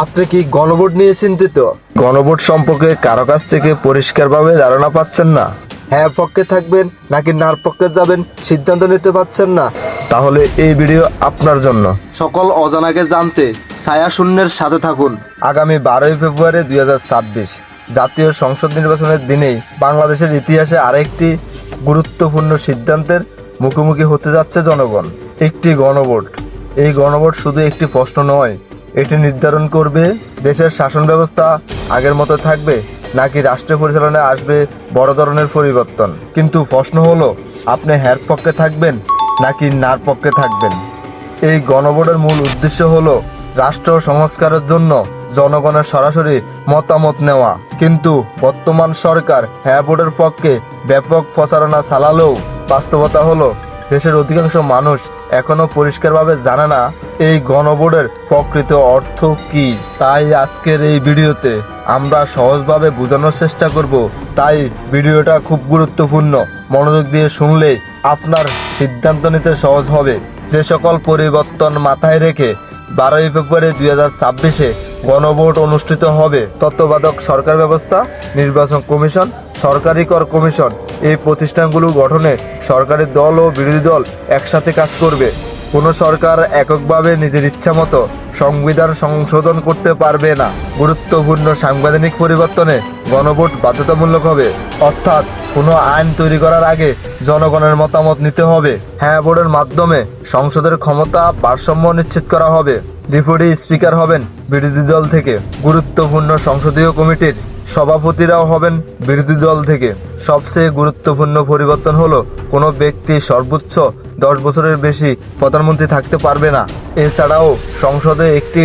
আপনি কি গণভোট নিয়ে চিন্তিত? গণভোট সম্পর্কে কারো কাছ থেকে পরিষ্কারভাবে ধারণা পাচ্ছেন না? হ্যাঁ পক্ষে থাকবেন নাকি নার পক্ষে যাবেন সিদ্ধান্ত নিতে পারছেন না? তাহলে এই ভিডিও আপনার জন্য। সকল অজানাকে জানতে ছায়া শূন্যের সাথে থাকুন। আগামী 12ই ফেব্রুয়ারি 2026 জাতীয় সংসদ নির্বাচনের দিনেই বাংলাদেশের ইতিহাসে আরেকটি গুরুত্বপূর্ণ সিদ্ধান্তের মুখোমুখি হতে যাচ্ছে জনগণ। একটি গণভোট। এই গণভোট শুধু একটি প্রশ্ন নয়, এটি নির্ধারণ করবে দেশের শাসন ব্যবস্থা আগের মতো থাকবে নাকি রাষ্ট্র পরিচালনায় আসবে বড় ধরনের পরিবর্তন। কিন্তু প্রশ্ন হলো, আপনি হ্যার পক্ষে থাকবেন নাকি নার পক্ষে থাকবেন? এই গণভোটের মূল উদ্দেশ্য হলো রাষ্ট্র সংস্কারের জন্য জনগণের সরাসরি মতামত নেওয়া। কিন্তু বর্তমান সরকার হ্যাঁ ভোটের পক্ষে ব্যাপক প্রচারণা চালালেও বাস্তবতা হলো দেশের অধিকাংশ মানুষ এখনো পরিষ্কারভাবে জানে না এই গণভোটের প্রকৃত অর্থ কি। তাই আজকের এই ভিডিওতে আমরা সহজভাবে বোঝানোর চেষ্টা করব। তাই ভিডিওটা খুব গুরুত্বপূর্ণ, মনোযোগ দিয়ে শুনলেই আপনার সিদ্ধান্ত নিতে সহজ হবে। যে সকল পরিবর্তন মাথায় রেখে 12ই ফেব্রুয়ারি 2026 গণভোট অনুষ্ঠিত হবে, তত্ত্বাবধায়ক সরকার ব্যবস্থা, নির্বাচন কমিশন, সরকারি কর কমিশন, এই প্রতিষ্ঠানগুলো গঠনে সরকারি দল ও বিরোধী দল একসাথে কাজ করবে। কোনো সরকার এককভাবে নিজের ইচ্ছা মতো সংবিধান সংশোধন করতে পারবে না। গুরুত্বপূর্ণ সাংবিধানিক পরিবর্তনে গণভোট বাধ্যতামূলক হবে, অর্থাৎ কোনো আইন তৈরি করার আগে জনগণের মতামত নিতে হবে। হ্যাঁ ভোটের মাধ্যমে সংসদের ক্ষমতা ভারসাম্য নিশ্চিত করা হবে। ডেপুটি স্পিকার হবেন বিরোধী দল থেকে। গুরুত্বপূর্ণ সংসদীয় কমিটির সভাপতিরাও হবেন বিরোধী দল থেকে। সবচেয়ে গুরুত্বপূর্ণ পরিবর্তন হলো কোনো ব্যক্তি সর্বোচ্চ 10 বছরের বেশি প্রধানমন্ত্রী থাকতে পারবে না। এছাড়াও সংসদে একটি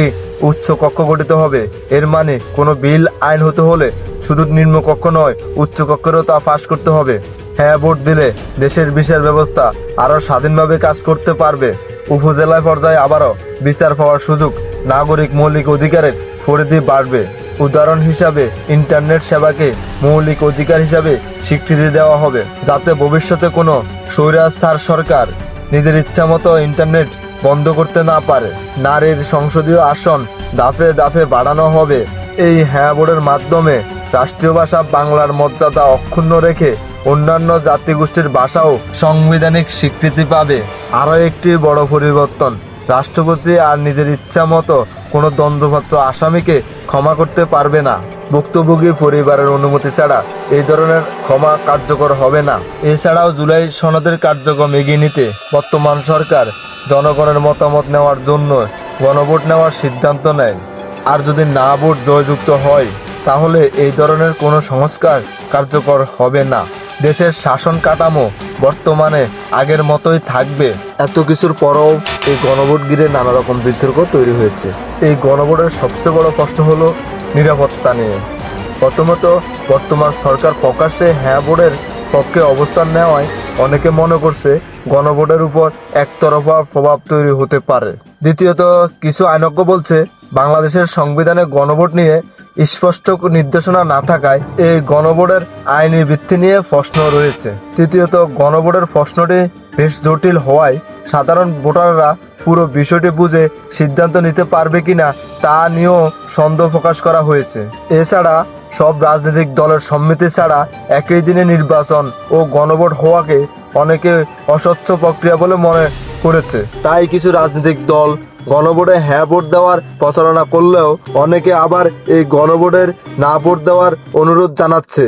উচ্চ কক্ষ গঠিত হবে। এর মানে কোনো বিল আইন হতে হলে শুধু নিম্নকক্ষ নয়, উচ্চ কক্ষেরও তা পাশ করতে হবে। হ্যাঁ ভোট দিলে দেশের বিচার ব্যবস্থা আরও স্বাধীনভাবে কাজ করতে পারবে। উপজেলা পর্যায়ে আবারও বিচার পাওয়ার সুযোগ, নাগরিক মৌলিক অধিকারের পরিধি বাড়বে। উদাহরণ হিসাবে ইন্টারনেট সেবাকে মৌলিক অধিকার হিসাবে স্বীকৃতি দেওয়া হবে, যাতে ভবিষ্যতে কোনো স্বৈরাচার সরকার নিজের ইচ্ছা মতো ইন্টারনেট বন্ধ করতে না পারে। নারীর সংসদীয় আসন ধাপে ধাপে বাড়ানো হবে। এই হ্যাঁ ভোটের মাধ্যমে রাষ্ট্রীয় ভাষা বাংলার মর্যাদা অক্ষুণ্ণ রেখে অন্যান্য জাতিগোষ্ঠীর ভাষাও সাংবিধানিক স্বীকৃতি পাবে। আরও একটি বড় পরিবর্তন, রাষ্ট্রপতি আর নিজের ইচ্ছা মতো কোনো দণ্ডপ্রাপ্ত আসামিকে ক্ষমা করতে পারবে না। ভুক্তভোগী পরিবারের অনুমতি ছাড়া এই ধরনের ক্ষমা কার্যকর হবে না। এছাড়াও জুলাই সনদের কার্যক্রম এগিয়ে নিতে বর্তমান সরকার জনগণের মতামত নেওয়ার জন্য গণভোট নেওয়ার সিদ্ধান্ত নেয়। আর যদি না ভোট জয়যুক্ত হয়, তাহলে এই ধরনের কোনো সংস্কার কার্যকর হবে না। দেশের শাসন কাঠামো বর্তমানে আগের মতোই থাকবে। এত কিছুর পরও এই গণভোট ঘিরে নানা রকম বিতর্ক তৈরি হয়েছে। এই গণভোটের সবচেয়ে বড় প্রশ্ন হলো নিরাপত্তা নিয়ে। প্রথমত, বর্তমান সরকার প্রকাশ্যে হ্যাঁ ভোটের পক্ষে অবস্থান নেওয়ায় অনেকে মনে করছে গণভোটের উপর একতরফা প্রভাব তৈরি হতে পারে। দ্বিতীয়ত, কিছু আইনজ্ঞ বলছে বাংলাদেশের সংবিধানে গণভোট নিয়ে স্পষ্ট নির্দেশনা না থাকায় এই গণভোটের আইনি ভিত্তি নিয়ে প্রশ্ন রয়েছে। তৃতীয়ত, গণভোটের প্রশ্নটি বেশ জটিল হওয়ায় সাধারণ ভোটাররা পুরো বিষয়টি বুঝে সিদ্ধান্ত নিতে পারবে কিনা তা নিয়েও সন্দেহ প্রকাশ করা হয়েছে। এছাড়া সব রাজনৈতিক দলের সম্মতি ছাড়া একই দিনে নির্বাচন ও গণভোট হওয়াকে অনেকে অস্বচ্ছ প্রক্রিয়া বলে মনে করেছে। তাই কিছু রাজনৈতিক দল গণভোটে হ্যাঁ ভোট দেওয়ার প্রচারণা করলেও অনেকে আবার এই গণভোটের না ভোট দেওয়ার অনুরোধ জানাচ্ছে।